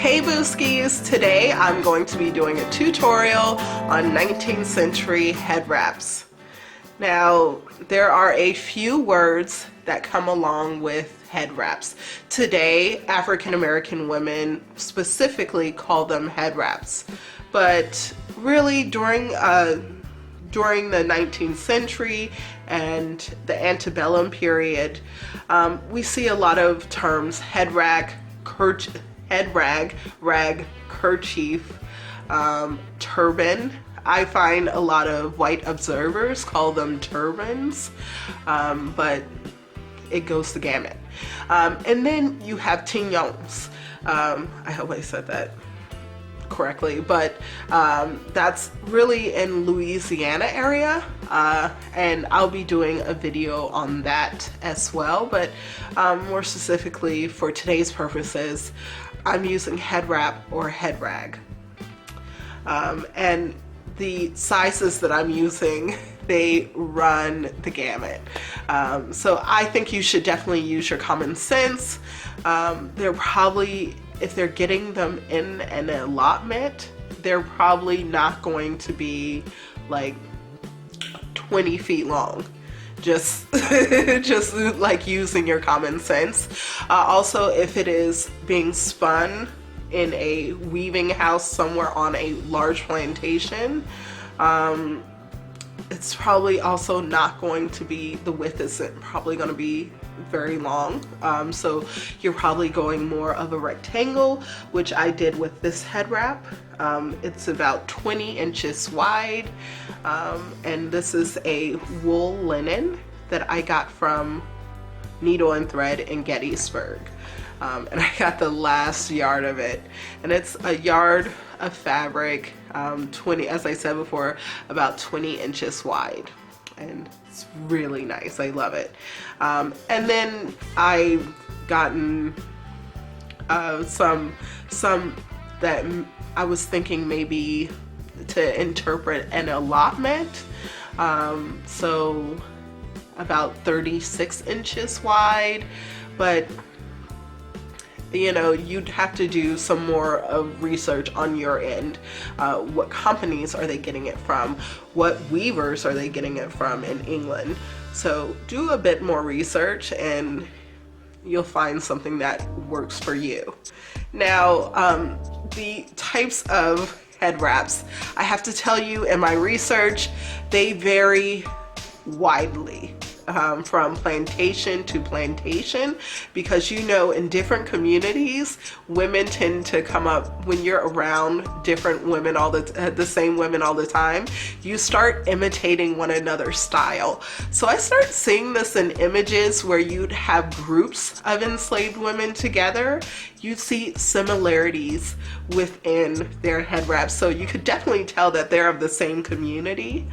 Hey Booskies! Today I'm going to be doing a tutorial on 19th century head wraps. Now, there are a few words that come along with head wraps. Today, African American women specifically call them head wraps. But really, during the 19th century and the antebellum period, we see a lot of terms: head rag, rag, kerchief, turban. I find a lot of white observers call them turbans, but it goes the gamut. And then you have tignons. I hope I said that correctly, but that's really in Louisiana area, and I'll be doing a video on that as well, but more specifically for today's purposes, I'm using head wrap or head rag. And the sizes that I'm using, they run the gamut. So I think you should definitely use your common sense. They're probably, if they're getting them in an allotment, they're probably not going to be like 20 feet long. Just like using your common sense. Also, if it is being spun in a weaving house somewhere on a large plantation, it's probably also not going to be, the width isn't probably going to be very long, so you're probably going more of a rectangle, which I did with this head wrap. It's about 20 inches wide, and this is a wool linen that I got from Needle and Thread in Gettysburg, and I got the last yard of it, and it's a yard of fabric, 20, as I said before, about 20 inches wide. And it's really nice. I love it. And then I've gotten some that I was thinking maybe to interpret an allotment. So about 36 inches wide, but you know, you'd have to do some more of research on your end. What companies are they getting it from? What weavers are they getting it from in England? So do a bit more research and you'll find something that works for you. Now, the types of head wraps, I have to tell you, in my research, they vary widely. From plantation to plantation, because you know, in different communities, women tend to come up, when you're around different women, the same women all the time, you start imitating one another's style. So I start seeing this in images where you'd have groups of enslaved women together. You see similarities within their head wraps, so you could definitely tell that they're of the same community.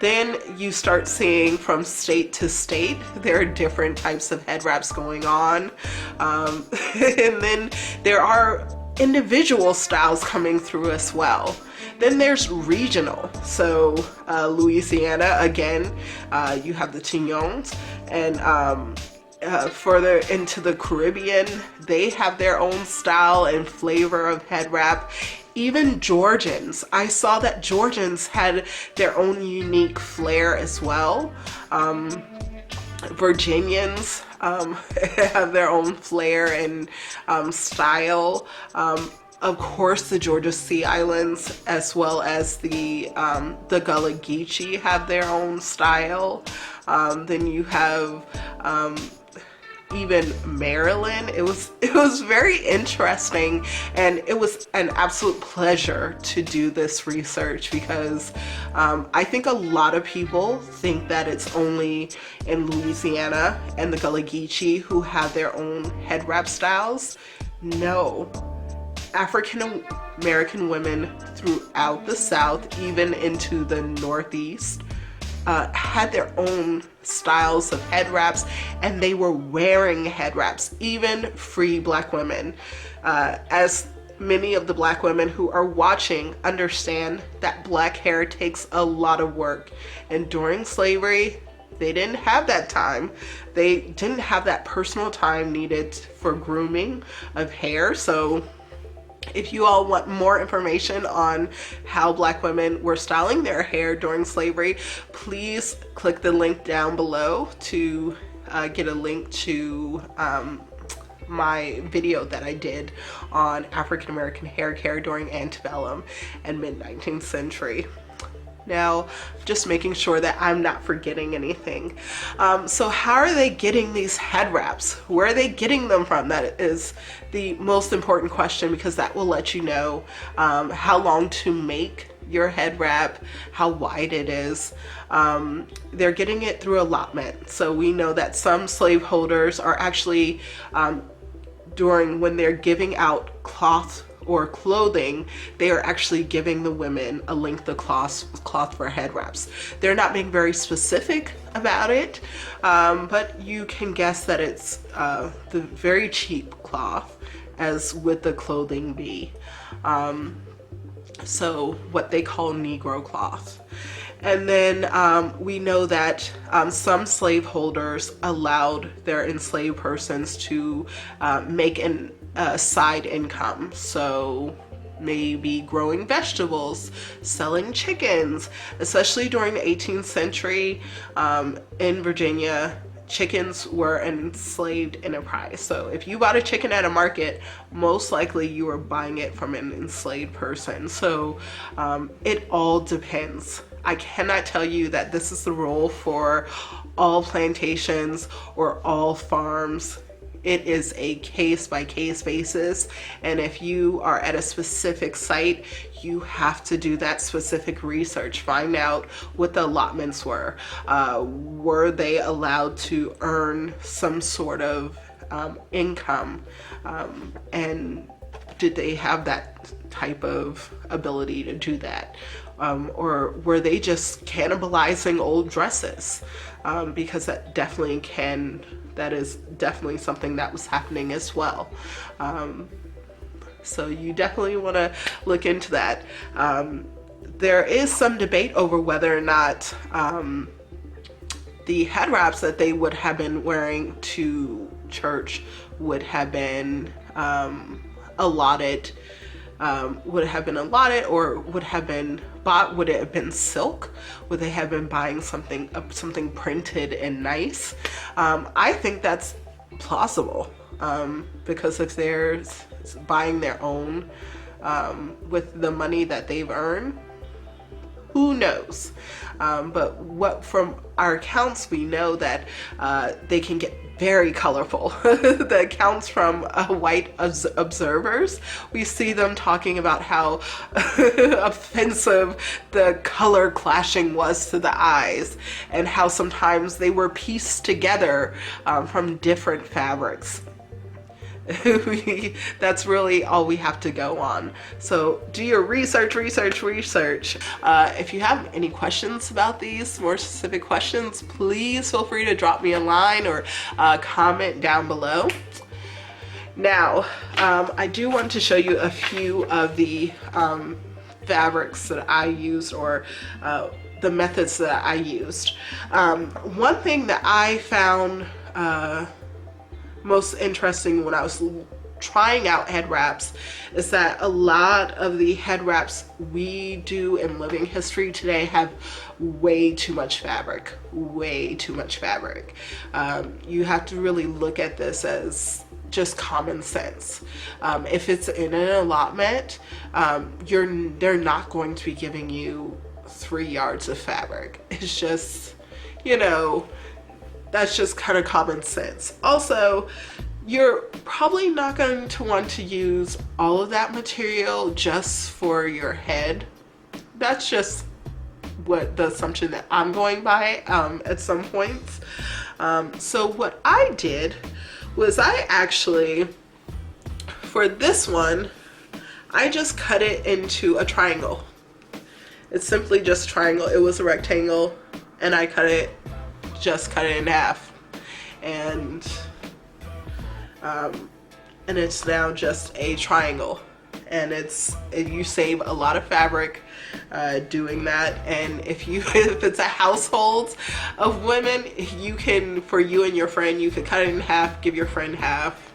Then you start seeing from state to state, there are different types of head wraps going on. And then there are individual styles coming through as well. Then there's regional. So Louisiana, again, you have the tignons, and further into the Caribbean, they have their own style and flavor of head wrap. Even Georgians, I saw that Georgians had their own unique flair as well. Virginians have their own flair and style. Of course, the Georgia Sea Islands, as well as the Gullah Geechee, have their own style. Then you have even Maryland. It was very interesting, and it was an absolute pleasure to do this research, because I think a lot of people think that it's only in Louisiana and the Gullah Geechee who have their own head wrap styles. No, African American women throughout the South, even into the Northeast, had their own styles of head wraps, and they were wearing head wraps, even free Black women. As many of the Black women who are watching understand that Black hair takes a lot of work, and during slavery, They didn't have that time. They didn't have that personal time needed for grooming of hair. So if you all want more information on how Black women were styling their hair during slavery, please click the link down below to get a link to my video that I did on African American hair care during antebellum and mid-19th century. Now, just making sure that I'm not forgetting anything. So how are they getting these head wraps? Where are they getting them from? That is the most important question, because that will let you know how long to make your head wrap, how wide it is. They're getting it through allotment. So we know that some slaveholders are actually, when they're giving out cloth or clothing, they are actually giving the women a length of cloth for head wraps. They're not being very specific about it, but you can guess that it's the very cheap cloth, as with the clothing be. So what they call Negro cloth. And then we know that some slaveholders allowed their enslaved persons to make a side income. So maybe growing vegetables, selling chickens, especially during the 18th century in Virginia. Chickens were an enslaved enterprise. So if you bought a chicken at a market, most likely you were buying it from an enslaved person. So it all depends. I cannot tell you that this is the rule for all plantations or all farms. It is a case-by-case basis, and if you are at a specific site, you have to do that specific research. Find out what the allotments were. Were they allowed to earn some sort of income, and did they have that type of ability to do that? Or were they just cannibalizing old dresses? Because that is definitely something that was happening as well. So you definitely want to look into that. There is some debate over whether or not the head wraps that they would have been wearing to church would have been allotted, or would have been bought. Would it have been silk? Would they have been buying something printed and nice? I think that's plausible, because if they're buying their own with the money that they've earned, who knows? But from our accounts, we know that they can get very colorful. The accounts from white observers, we see them talking about how offensive the color clashing was to the eyes, and how sometimes they were pieced together from different fabrics. That's really all we have to go on. So do your research. If you have any questions about these, more specific questions, please feel free to drop me a line or comment down below. Now, I do want to show you a few of the fabrics that I used, or the methods that I used. One thing that I found most interesting when I was trying out head wraps is that a lot of the head wraps we do in living history today have way too much fabric. You have to really look at this as just common sense. If it's in an allotment, they're not going to be giving you 3 yards of fabric. It's just, that's just kind of common sense. Also, you're probably not going to want to use all of that material just for your head. That's just what the assumption that I'm going by at some points. So what I did was I actually, for this one, I just cut it into a triangle. It's simply just a triangle. It was a rectangle, and I just cut it in half, and it's now just a triangle. and you save a lot of fabric doing that. And if it's a household of women, you can, for you and your friend, you could cut it in half, give your friend half.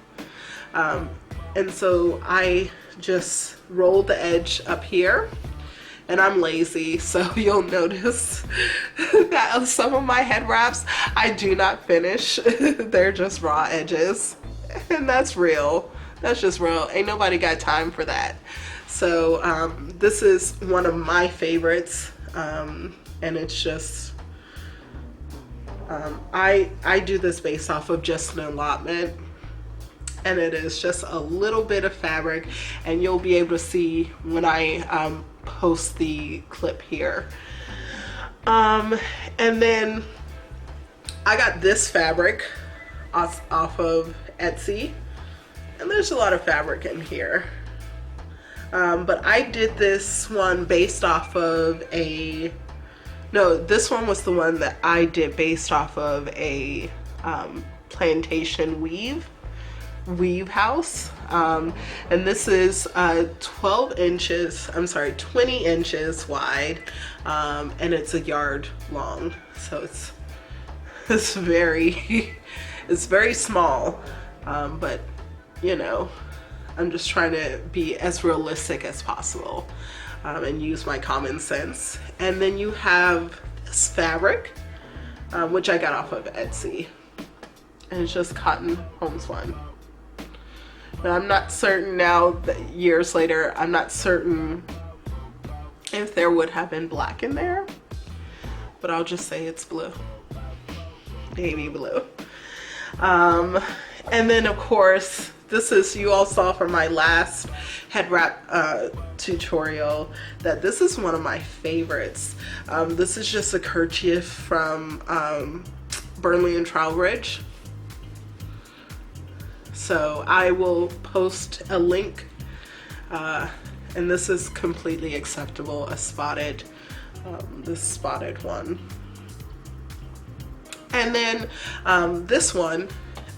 And so I just rolled the edge up here, and I'm lazy, so you'll notice that some of my head wraps I do not finish. They're just raw edges, and that's real. That's just real. Ain't nobody got time for that. So this is one of my favorites, and it's just I do this based off of just an allotment, and it is just a little bit of fabric, and you'll be able to see when I post the clip here. And then I got this fabric off of Etsy, and there's a lot of fabric in here. But I did this one based off of this one was the one that I did based off of a plantation weave house. And this is 20 inches wide, and it's a yard long. So it's very, it's very small, but you know, I'm just trying to be as realistic as possible, and use my common sense. And then you have this fabric, which I got off of Etsy, and it's just cotton homespun. But I'm not certain now, that years later, I'm not certain if there would have been black in there, but I'll just say it's blue, navy blue. And then of course, this is, you all saw from my last head wrap tutorial that this is one of my favorites. This is just a kerchief from Burnley and Trowbridge. So I will post a link, and this is completely acceptable, a spotted, this spotted one. And then this one,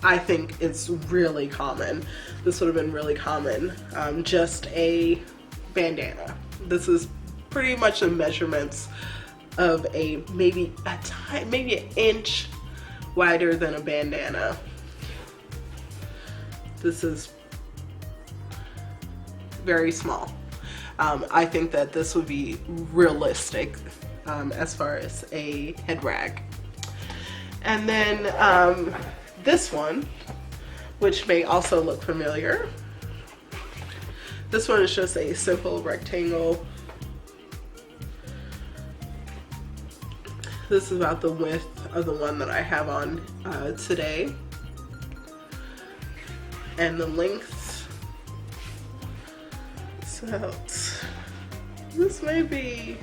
I think it's really common. This would have been really common, just a bandana. This is pretty much the measurements of maybe an inch wider than a bandana. This is very small. I think that this would be realistic as far as a head rag. And then this one, which may also look familiar. This one is just a simple rectangle. This is about the width of the one that I have on today. And the length, so this may be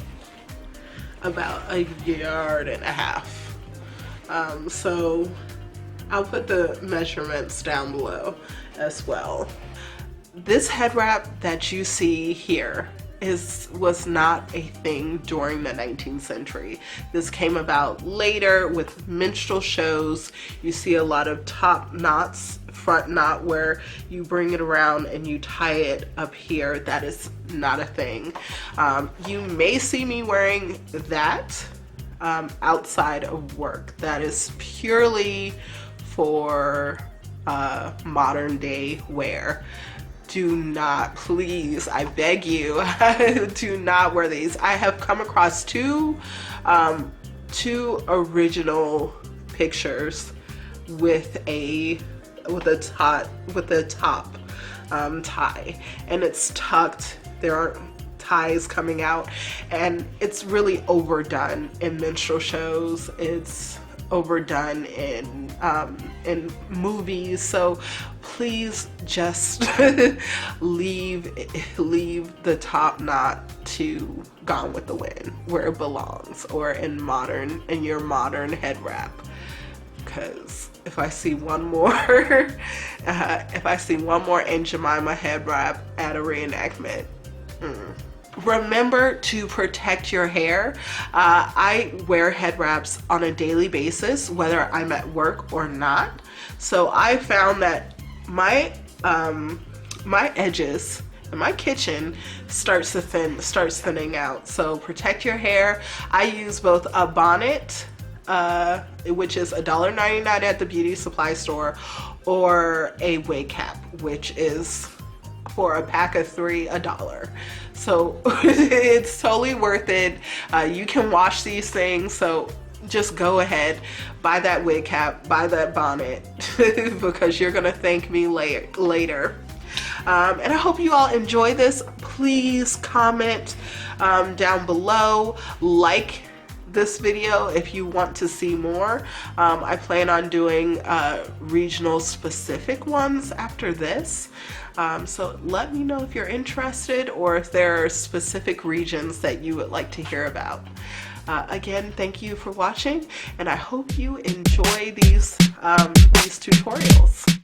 about 1.5 yards. So I'll put the measurements down below as well. This head wrap that you see here was not a thing during the 19th century. This came about later with minstrel shows. You see a lot of top knots, front knot where you bring it around and you tie it up here. That is not a thing. You may see me wearing that outside of work. That is purely for modern day wear. Do not, please, I beg you, do not wear these. I have come across two original pictures with a top tie, and it's tucked. There aren't ties coming out, and it's really overdone in minstrel shows. It's overdone in movies. So please just leave the top knot to Gone with the Wind, where it belongs, or in your modern head wrap. Because if I see one more Aunt Jemima head wrap at a reenactment, Remember to protect your hair. I wear head wraps on a daily basis, whether I'm at work or not. So I found that my edges and my kitchen starts thinning out. So protect your hair. I use both a bonnet, which is $1.99 at the beauty supply store, or a wig cap, which is for a pack of 3 $1. So it's totally worth it. You can wash these things, so just go ahead, buy that wig cap, buy that bonnet, because you're gonna thank me later. And I hope you all enjoy this. Please comment down below, like this video if you want to see more. I plan on doing regional specific ones after this. So let me know if you're interested, or if there are specific regions that you would like to hear about. Again, thank you for watching, and I hope you enjoy these tutorials.